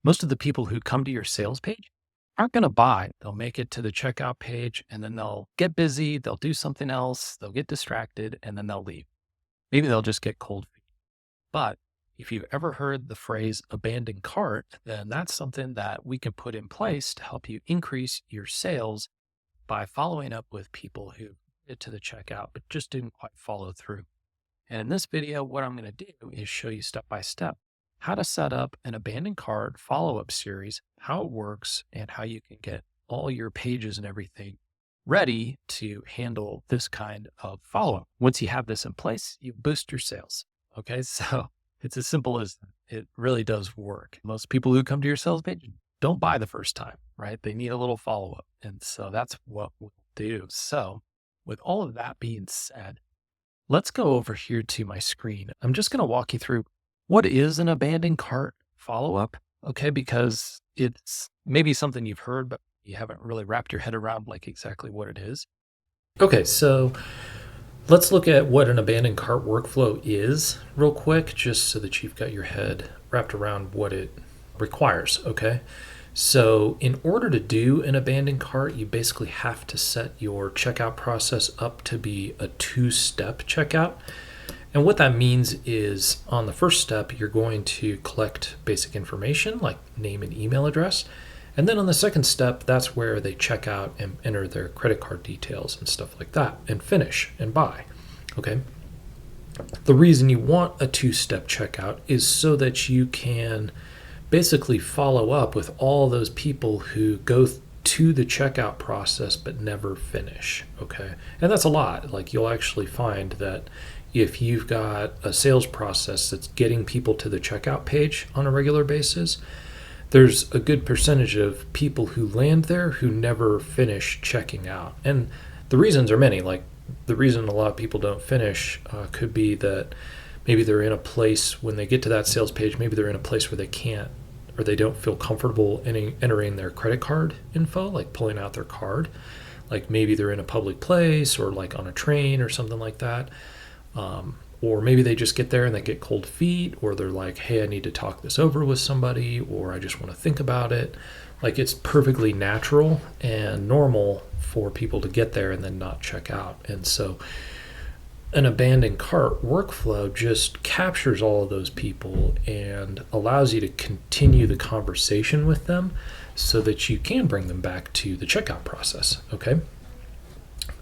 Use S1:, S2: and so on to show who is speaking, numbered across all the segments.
S1: Most of the people who come to your sales page aren't going to buy. They'll make it to the checkout page and then they'll get busy, they'll do something else, they'll get distracted, and then they'll leave. Maybe they'll just get cold feet. But if you've ever heard the phrase abandoned cart, then that's something that we can put in place to help you increase your sales by following up with people who get to the checkout but just didn't quite follow through. And in this video, what I'm going to do is show you step by step how to set up an abandoned cart follow-up series, how it works, and how you can get all your pages and everything ready to handle this kind of follow-up. Once you have this in place, you boost your sales. Okay, so it's as simple as that. It really does work. Most people who come to your sales page don't buy the first time, right? They need a little follow-up. And so that's what we'll do. So with all of that being said, let's go over here to my screen. I'm just going to walk you through what is an abandoned cart follow-up, okay? Because it's maybe something you've heard, but you haven't really wrapped your head around like exactly what it is. Okay, so let's look at what an abandoned cart workflow is real quick, just so that you've got your head wrapped around what it requires, okay? So in order to do an abandoned cart, you basically have to set your checkout process up to be a two-step checkout. And what that means is on the first step, you're going to collect basic information like name and email address. And then on the second step, that's where they check out and enter their credit card details and stuff like that and finish and buy. Okay. The reason you want a two-step checkout is so that you can basically follow up with all those people who go to the checkout process but never finish. Okay. And that's a lot. Like you'll actually find that if you've got a sales process that's getting people to the checkout page on a regular basis, there's a good percentage of people who land there who never finish checking out. And the reasons are many. Like the reason a lot of people don't finish could be that maybe they're in a place when they get to that sales page, maybe they're in a place where they can't or they don't feel comfortable entering their credit card info, like pulling out their card. Like maybe they're in a public place or like on a train or something like that. Or maybe they just get there and they get cold feet, or they're like, hey, I need to talk this over with somebody, or I just want to think about it. Like it's perfectly natural and normal for people to get there and then not check out. And so an abandoned cart workflow just captures all of those people and allows you to continue the conversation with them so that you can bring them back to the checkout process. Okay.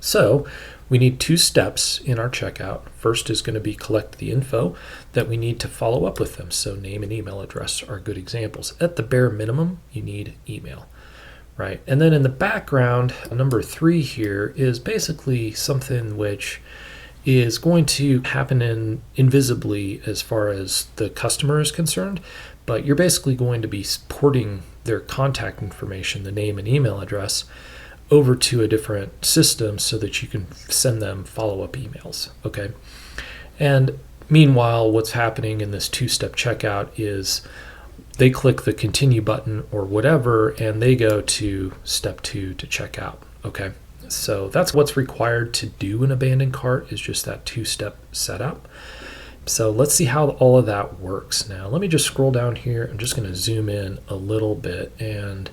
S1: So we need two steps in our checkout. First is going to be collect the info that we need to follow up with them. So name and email address are good examples. At the bare minimum, you need email, right? And then in the background, number 3 here is basically something which is going to happen invisibly as far as the customer is concerned, but you're basically going to be porting their contact information, the name and email address, over to a different system so that you can send them follow-up emails, okay? And meanwhile, what's happening in this two-step checkout is they click the continue button or whatever, and they go to step 2 to check out, okay? So that's what's required to do an abandoned cart, is just that two-step setup. So let's see how all of that works. Now, let me just scroll down here. I'm just going to zoom in a little bit, and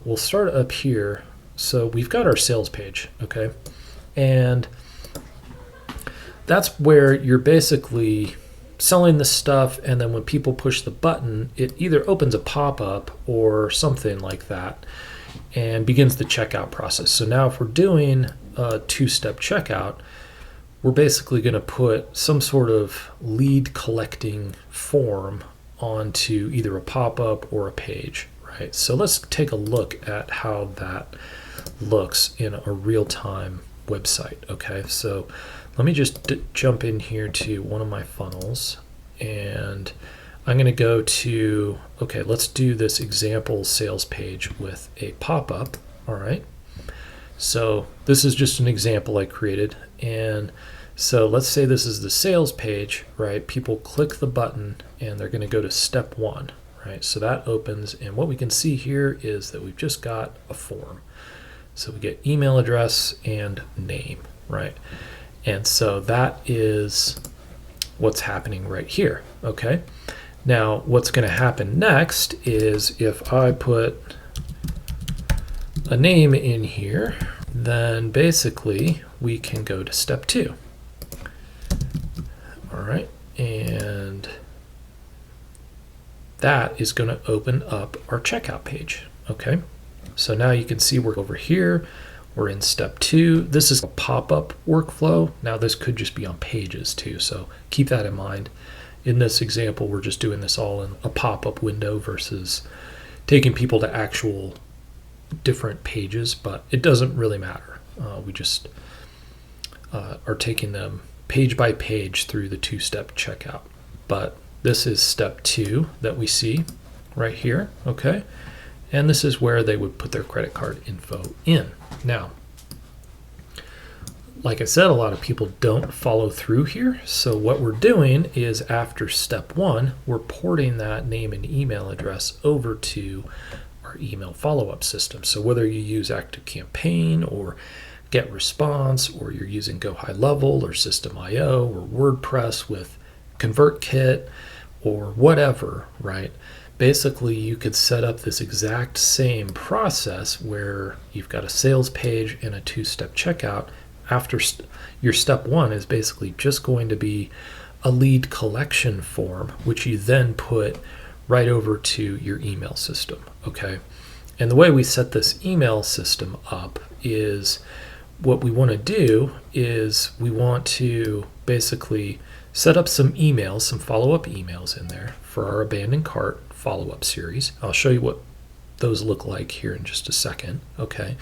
S1: we'll start up here. So we've got our sales page, okay? And that's where you're basically selling the stuff, and then when people push the button, it either opens a pop-up or something like that and begins the checkout process. So now if we're doing a two-step checkout, we're basically going to put some sort of lead collecting form onto either a pop-up or a page, right? So let's take a look at how that looks in a real-time website. Okay, so let me just jump in here to one of my funnels, and I'm going to go to, okay, let's do this example sales page with a pop-up. All right, so this is just an example I created, and so let's say this is the sales page, right? People click the button and they're going to go to step 1, right? So that opens, and what we can see here is that we've just got a form. So we get email address and name, right? And so that is what's happening right here, okay?
S2: Now, what's going to happen next is if I put a name in here, then basically we can go to step 2. All right, and that is going to open up our checkout page. Okay, so now you can see we're over here. We're in step 2. This is a pop-up workflow. Now this could just be on pages too, so keep that in mind. In this example, we're just doing this all in a pop-up window versus taking people to actual different pages, but it doesn't really matter. We just are taking them page by page through the 2-step checkout. But this is step 2 that we see right here, okay? And this is where they would put their credit card info in. Now, like I said, a lot of people don't follow through here. So what we're doing is after step 1, we're porting that name and email address over to our email follow-up system. So whether you use ActiveCampaign or GetResponse, or you're using Go High Level or System.io or WordPress with ConvertKit or whatever, right? Basically, you could set up this exact same process where you've got a sales page and a 2-step checkout. After your step 1 is basically just going to be a lead collection form, which you then put right over to your email system, okay? And the way we set this email system up is what we want to do is we want to basically set up some emails, some follow-up emails in there for our abandoned cart follow-up series. I'll show you what those look like here in just a second, okay?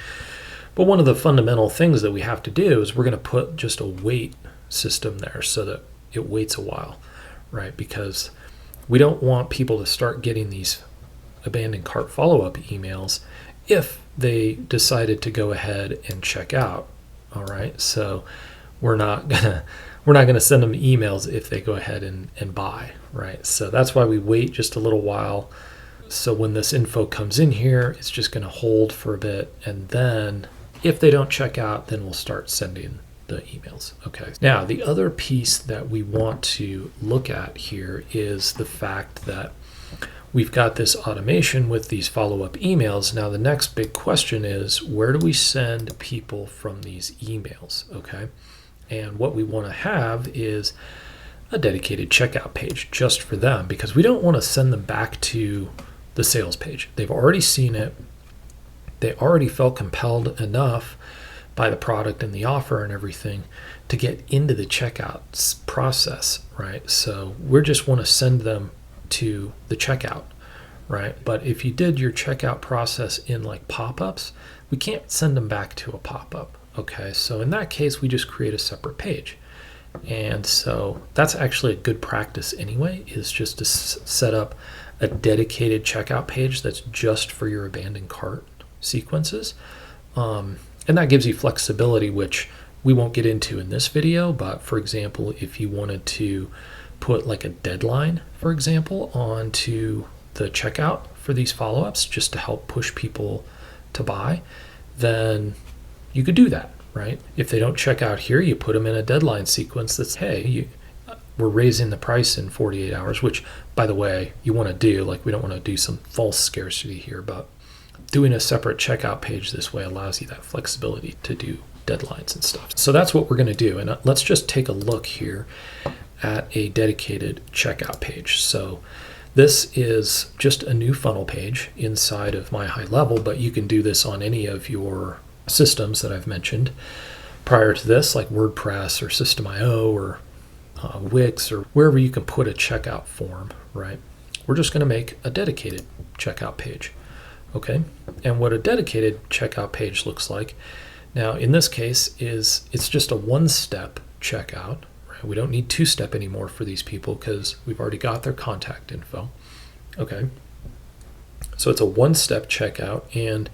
S2: But one of the fundamental things that we have to do is we're going to put just a wait system there so that it waits a while, right? Because we don't want people to start getting these abandoned cart follow-up emails if they decided to go ahead and check out, all right? So we're not gonna send them emails if they go ahead and buy, right? So that's why we wait just a little while. So when this info comes in here, it's just gonna hold for a bit, and then if they don't check out, then we'll start sending the emails. Okay. Now, the other piece that we want to look at here is the fact that we've got this automation with these follow-up emails. Now, the next big question is, where do we send people from these emails? Okay. And what we want to have is a dedicated checkout page just for them, because we don't want to send them back to the sales page. They've already seen it. They already felt compelled enough by the product and the offer and everything to get into the checkout process, right? So we just want to send them to the checkout, right? But if you did your checkout process in like pop-ups, we can't send them back to a pop-up, okay? So in that case, we just create a separate page. And so that's actually a good practice anyway, is just to set up a dedicated checkout page that's just for your abandoned cart sequences. And that gives you flexibility, which we won't get into in this video. But for example, if you wanted to put like a deadline, for example, onto the checkout for these follow-ups just to help push people to buy, then you could do that, right? If they don't check out here, you put them in a deadline sequence that's, hey, we're raising the price in 48 hours, which, by the way, you want to do. Like, we don't want to do some false scarcity here, but doing a separate checkout page this way allows you that flexibility to do deadlines and stuff. So that's what we're going to do. And let's just take a look here at a dedicated checkout page. So this is just a new funnel page inside of My High Level, but you can do this on any of your systems that I've mentioned prior to this, like WordPress or System.io or Wix, or wherever you can put a checkout form, right? We're just going to make a dedicated checkout page. Okay, and what a dedicated checkout page looks like now in this case is it's just a 1-step checkout, right? We don't need 2-step anymore for these people because we've already got their contact info. Okay, so it's a 1-step checkout, and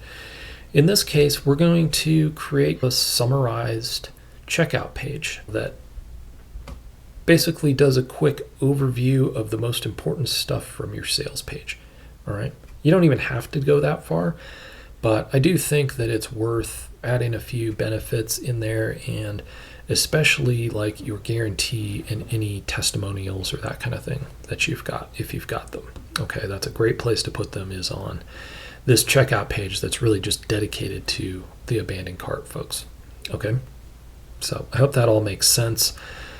S2: in this case we're going to create a summarized checkout page that basically does a quick overview of the most important stuff from your sales page. All right. You don't even have to go that far, but I do think that it's worth adding a few benefits in there, and especially like your guarantee and any testimonials or that kind of thing that you've got, if you've got them. Okay, that's a great place to put them, is on this checkout page that's really just dedicated to the abandoned cart folks. Okay, so I hope that all makes sense.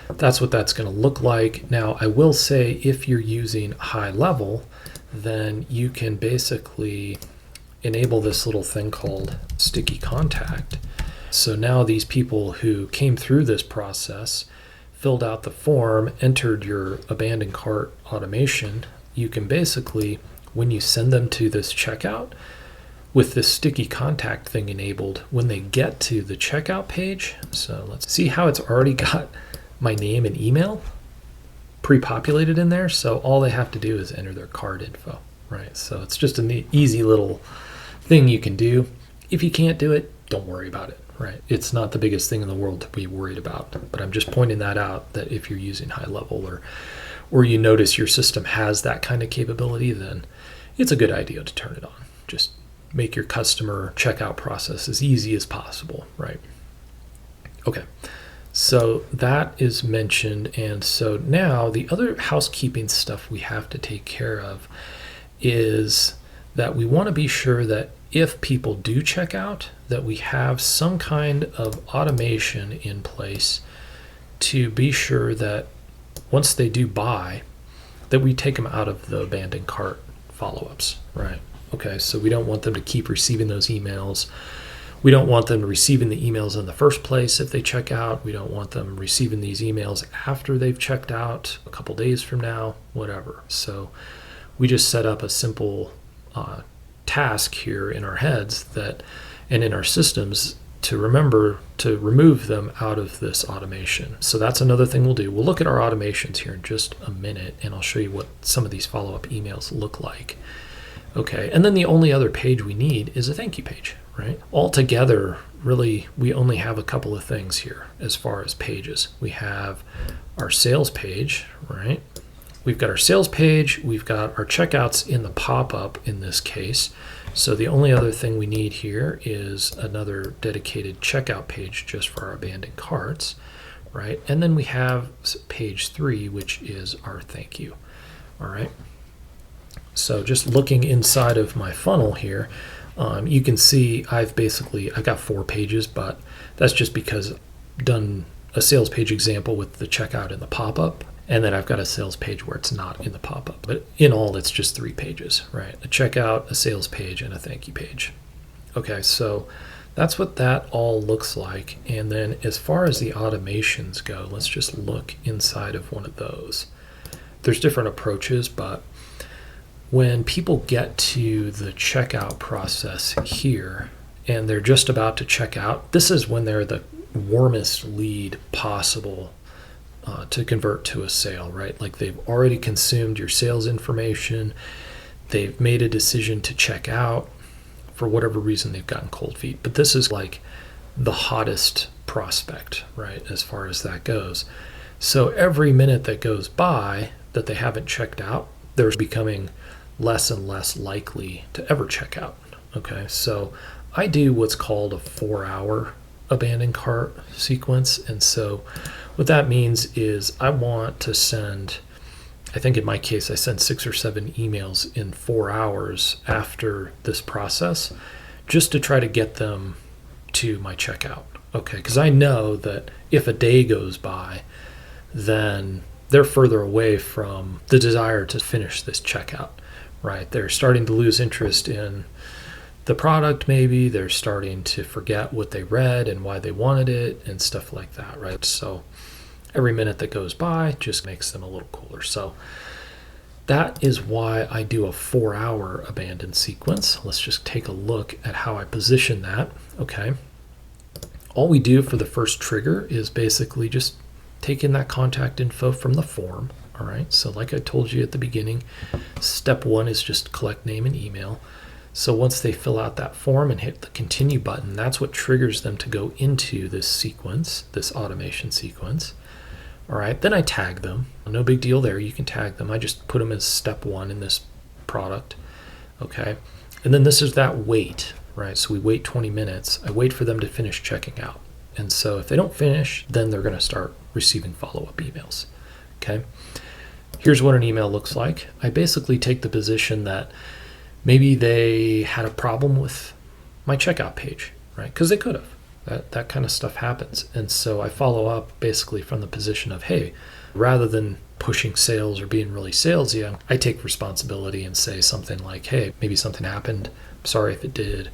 S2: That's what that's going to look like. Now, I will say, if you're using high level, then you can basically enable this little thing called sticky contact. So now these people who came through this process, filled out the form, entered your abandoned cart automation, you can basically, when you send them to this checkout, with this sticky contact thing enabled, when they get to the checkout page, so let's see how it's already got my name and email pre-populated in there. So all they have to do is enter their card info, right? So it's just an easy little thing you can do. If you can't do it, don't worry about it, right? It's not the biggest thing in the world to be worried about, but I'm just pointing that out, that if you're using high level or you notice your system has that kind of capability, then it's a good idea to turn it on. Just make your customer checkout process as easy as possible, right? Okay, so that is mentioned. And so now the other housekeeping stuff we have to take care of is that we want to be sure that if people do check out, that we have some kind of automation in place to be sure that once they do buy, that we take them out of the abandoned cart follow-ups, right? Okay, so we don't want them to keep receiving those emails. We don't want them receiving the emails in the first place if they check out. We don't want them receiving these emails after they've checked out, a couple days from now, whatever. So we just set up a simple task here in our heads that, and in our systems, to remember to remove them out of this automation. So that's another thing we'll do. We'll look at our automations here in just a minute, and I'll show you what some of these follow-up emails look like. Okay, and then the only other page we need is a thank you page, right? Altogether, really, we only have a couple of things here as far as pages. We have our sales page, right? We've got our sales page, we've got our checkouts in the pop-up in this case. So the only other thing we need here is another dedicated checkout page just for our abandoned carts, right? And then we have page 3, which is our thank you, all right? So just looking inside of my funnel here, you can see I got 4 pages, but that's just because I've done a sales page example with the checkout in the pop-up, and then I've got a sales page where it's not in the pop-up. But in all, it's just 3 pages, right? A checkout, a sales page, and a thank you page. Okay, so that's what that all looks like. And then as far as the automations go, let's just look inside of one of those. There's different approaches, but when people get to the checkout process here and they're just about to check out, this is when they're the warmest lead possible to convert to a sale, right? Like they've already consumed your sales information, they've made a decision to check out. For whatever reason, they've gotten cold feet. But this is like the hottest prospect, right, as far as that goes. So every minute that goes by that they haven't checked out, they're becoming less and less likely to ever check out. Okay, so I do what's called a 4-hour abandoned cart sequence. And so what that means is I want to send, I think in my case, I send 6 or 7 emails in 4 hours after this process, just to try to get them to my checkout. Okay, because I know that if a day goes by, then they're further away from the desire to finish this checkout, right? They're starting to lose interest in the product, maybe. They're starting to forget what they read and why they wanted it and stuff like that, right? So every minute that goes by just makes them a little cooler. So that is why I do a 4-hour abandoned sequence. Let's just take a look at how I position that. Okay. All we do for the first trigger is basically just take in that contact info from the form. All right. So like I told you at the beginning, step 1 is just collect name and email. So once they fill out that form and hit the continue button, that's what triggers them to go into this sequence, this automation sequence. All right, then I tag them. No big deal there. You can tag them. I just put them as step 1 in this product. Okay, and then this is that wait, right? So we wait 20 minutes. I wait for them to finish checking out. And so if they don't finish, then they're going to start receiving follow-up emails. Okay. Here's what an email looks like. I basically take the position that maybe they had a problem with my checkout page, right? Because they could have. That kind of stuff happens. And so I follow up basically from the position of, hey, rather than pushing sales or being really salesy, I take responsibility and say something like, hey, maybe something happened. I'm sorry if it did.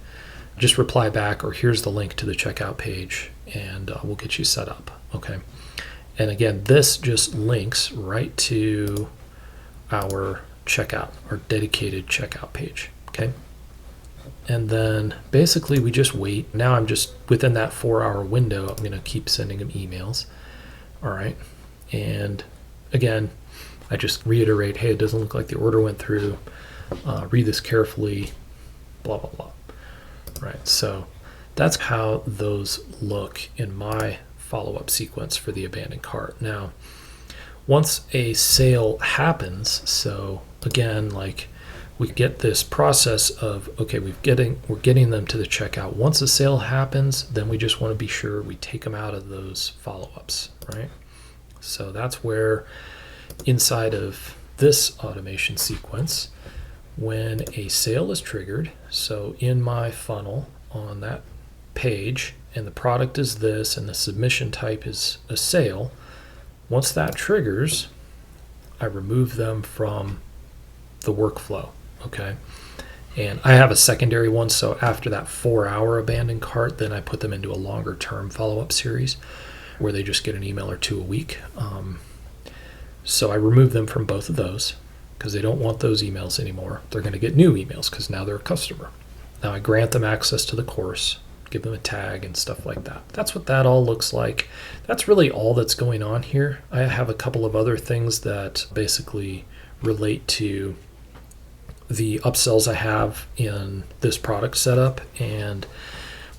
S2: Just reply back, or here's the link to the checkout page, and we'll get you set up. Okay. And again, this just links right to our checkout, our dedicated checkout page. Okay. And then basically we just wait. Now I'm just within that 4-hour window. I'm going to keep sending them emails. All right. And again, I just reiterate, hey, it doesn't look like the order went through. Read this carefully, blah, blah, blah. Right. So that's how those look in my follow-up sequence for the abandoned cart. Now, once a sale happens, so again, like we get this process of, okay, we're getting them to the checkout. Once a sale happens, then we just want to be sure we take them out of those follow-ups, right? So that's where inside of this automation sequence, when a sale is triggered, so in my funnel on that page, and the product is this, and the submission type is a sale, once that triggers, I remove them from the workflow, okay? And I have a secondary one, so after that 4-hour abandoned cart, then I put them into a longer term follow-up series where they just get an email or two a week. So I remove them from both of those because they don't want those emails anymore. They're going to get new emails because now they're a customer. Now I grant them access to the course, give them a tag and stuff like that. That's what that all looks like. That's really all that's going on here. I have a couple of other things that basically relate to the upsells I have in this product setup and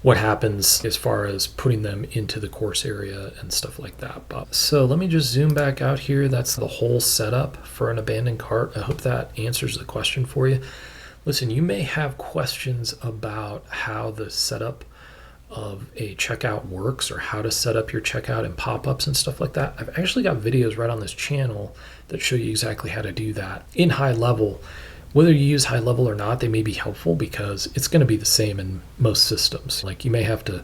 S2: what happens as far as putting them into the course area and stuff like that. So let me just zoom back out here. That's the whole setup for an abandoned cart. I hope that answers the question for you. Listen, you may have questions about how the setup of a checkout works or how to set up your checkout and pop-ups and stuff like that. I've actually got videos right on this channel that show you exactly how to do that in high level. Whether you use high level or not, they may be helpful because it's going to be the same in most systems. Like you may have to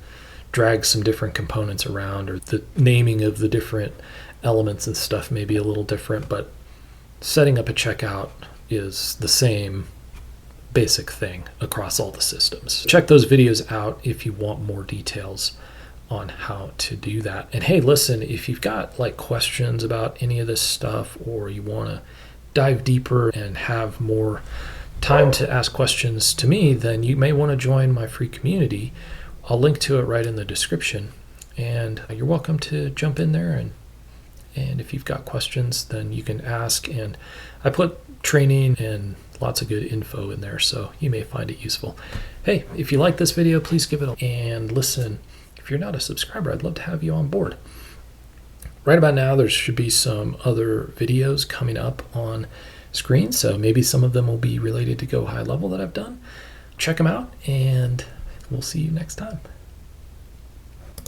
S2: drag some different components around, or the naming of the different elements and stuff may be a little different, but setting up a checkout is the same basic thing across all the systems. Check those videos out if you want more details on how to do that. And hey, listen, if you've got like questions about any of this stuff, or you want to dive deeper and have more time to ask questions to me, then you may want to join my free community. I'll link to it right in the description, and you're welcome to jump in there, and if you've got questions, then you can ask, and I put training and lots of good info in there, so you may find it useful. Hey, if you like this video, please give it a, and listen, if you're not a subscriber, I'd love to have you on board. Right about now, there should be some other videos coming up on screen, so maybe some of them will be related to Go High Level that I've done. Check them out, and we'll see you next time.